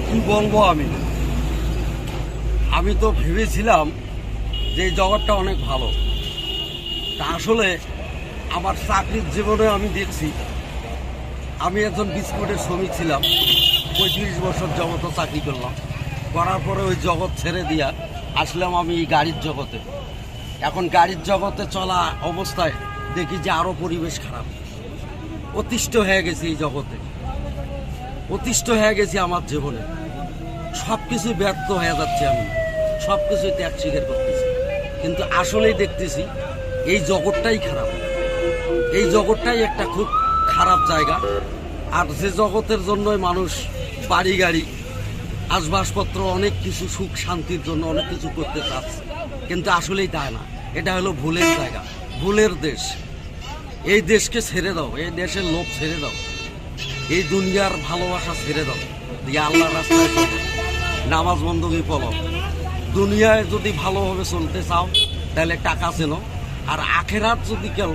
কি বলবো আমি তো ভেবেছিলাম যে এই জগৎটা অনেক ভালো। তা আসলে আমার চাকরির জীবনে আমি দেখছি, আমি একজন বিস্কুটের শ্রমিক ছিলাম, 35 বছর জগৎ চাকরি করলাম। করার পরে ওই জগৎ ছেড়ে দিয়া আসলাম আমি এই গাড়ির জগতে। এখন গাড়ির জগতে চলা অবস্থায় দেখি যে আরও পরিবেশ খারাপ। অতিষ্ঠ হয়ে গেছি এই জগতে, অতিষ্ঠ হয়ে গেছি আমার জীবনে। সব কিছু ব্যর্থ হয়ে যাচ্ছে, আমি সব কিছুই ত্যাগ স্বীকার করতেছি, কিন্তু আসলেই দেখতেছি এই জগৎটাই খারাপ। এই জগৎটাই একটা খুব খারাপ জায়গা। আর যে জগতের জন্যই মানুষ বাড়ি গাড়ি আসবাবপত্র অনেক কিছু সুখ শান্তির জন্য অনেক কিছু করতে চাচ্ছে, কিন্তু আসলেই তাই না। এটা হলো ভুলের জায়গা, ভুলের দেশ। এই দেশকে ছেড়ে দাও, এই দেশের লোভ ছেড়ে দাও, এই দুনিয়ার ভালোবাসা ছেড়ে দাও, দিয়ে আল্লাহর রাস্তায় চলো, নামাজ বন্দী পড়ো। দুনিয়ায় যদি ভালোভাবে চলতে চাও তাহলে টাকা চেনো, আর আখেরাত যদি কেউ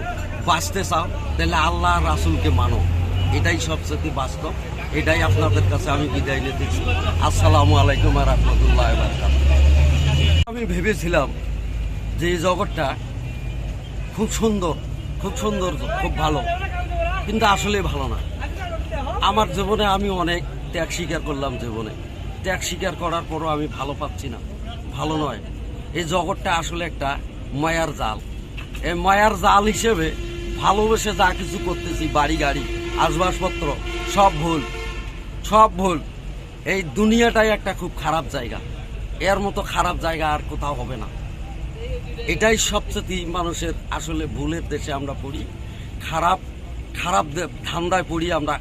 বাঁচতে চাও তাহলে আল্লাহ রাসূলকে মানো। এটাই সবচেয়ে বাস্তব। এটাই আপনাদের কাছে আমি বিদায় নিতেছি। আসসালামু আলাইকুম ওয়া রাহমাতুল্লাহি ওয়া বারাকাতুহু। আমি ভেবেছিলাম যে এই জগৎটা খুব সুন্দর, খুব সুন্দর, খুব ভালো, কিন্তু আসলে ভালো না। আমার জীবনে আমি অনেক ত্যাগ স্বীকার করলাম। জীবনে ত্যাগ স্বীকার করার পরও আমি ভালো পাচ্ছি না, ভালো নয়। এই জগৎটা আসলে একটা মায়ার জাল। এই মায়ার জাল হিসেবে ভালোবেসে যা কিছু করতেছি, বাড়ি গাড়ি আসবাবপত্র সব ভুল, সব ভুল। এই দুনিয়াটাই একটা খুব খারাপ জায়গা। এর মতো খারাপ জায়গা আর কোথাও হবে না। এটাই সবচেয়ে মানুষের আসলে ভুলের দেশে আমরা পড়ি, খারাপ খারাপ ধান্দায় পড়ি আমরা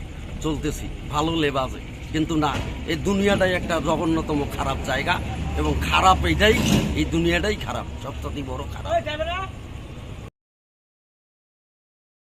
চলতেছি ভালো লেবাজে, কিন্তু না, এই দুনিয়াটাই একটা জঘন্যতম খারাপ জায়গা, এবং খারাপ এটাই, এই দুনিয়াটাই খারাপ, সবচেয়ে বড় খারাপ।